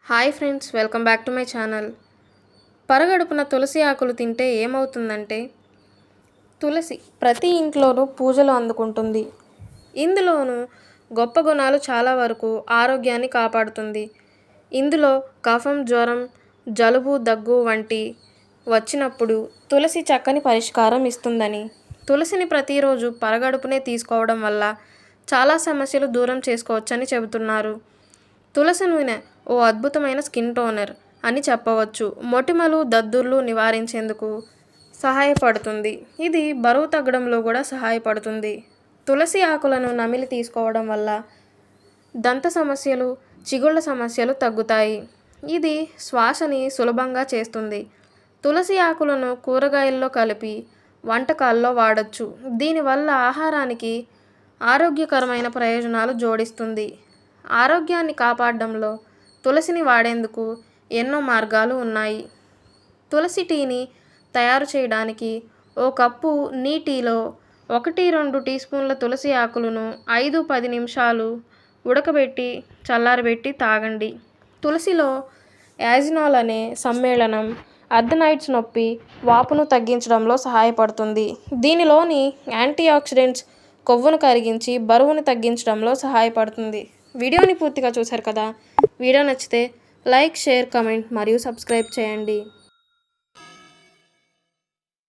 Hi friends, welcome back to my channel. పరగడుపున తులసి ఆకులు తింటే ఏమవుతుందంటే, తులసి ప్రతి ఇంట్లోనూ పూజలు అందుకుంటుంది. ఇందులోనూ గొప్ప గుణాలు చాలా వరకు ఆరోగ్యాన్ని కాపాడుతుంది. ఇందులో కఫం, జ్వరం, జలుబు, దగ్గు వంటి వచ్చినప్పుడు తులసి చక్కని పరిష్కారం ఇస్తుందని, తులసిని ప్రతిరోజు పరగడుపునే తీసుకోవడం వల్ల చాలా సమస్యలు దూరం చేసుకోవచ్చని చెబుతున్నారు. తులసి నూనె ఓ అద్భుతమైన స్కిన్ టోనర్ అని చెప్పవచ్చు. మొటిమలు, దద్దుర్లు నివారించేందుకు సహాయపడుతుంది. ఇది బరువు తగ్గడంలో కూడా సహాయపడుతుంది. తులసి ఆకులను నమిలి తీసుకోవడం వల్ల దంత సమస్యలు, చిగుళ్ళ సమస్యలు తగ్గుతాయి. ఇది శ్వాసని సులభంగా చేస్తుంది. తులసి ఆకులను కూరగాయల్లో కలిపి వంటకాల్లో వాడచ్చు. దీనివల్ల ఆహారానికి ఆరోగ్యకరమైన ప్రయోజనాలు జోడిస్తుంది. ఆరోగ్యాన్ని కాపాడడంలో తులసిని వాడేందుకు ఎన్నో మార్గాలు ఉన్నాయి. తులసి టీని తయారు చేయడానికి ఓ కప్పు నీటిలో 1-2 టీ స్పూన్ల తులసి ఆకులను 5-10 నిమిషాలు ఉడకబెట్టి చల్లారబెట్టి తాగండి. తులసిలో యాజినాల్ అనే సమ్మేళనం అర్థనైట్స్ నొప్పి, వాపును తగ్గించడంలో సహాయపడుతుంది. దీనిలోని యాంటీ ఆక్సిడెంట్స్ కొవ్వును కరిగించి బరువును తగ్గించడంలో సహాయపడుతుంది. వీడియోని పూర్తిగా చూశారు కదా. వీడియో నచ్చితే లైక్, షేర్, కామెంట్ మరియు సబ్స్క్రైబ్ చేయండి.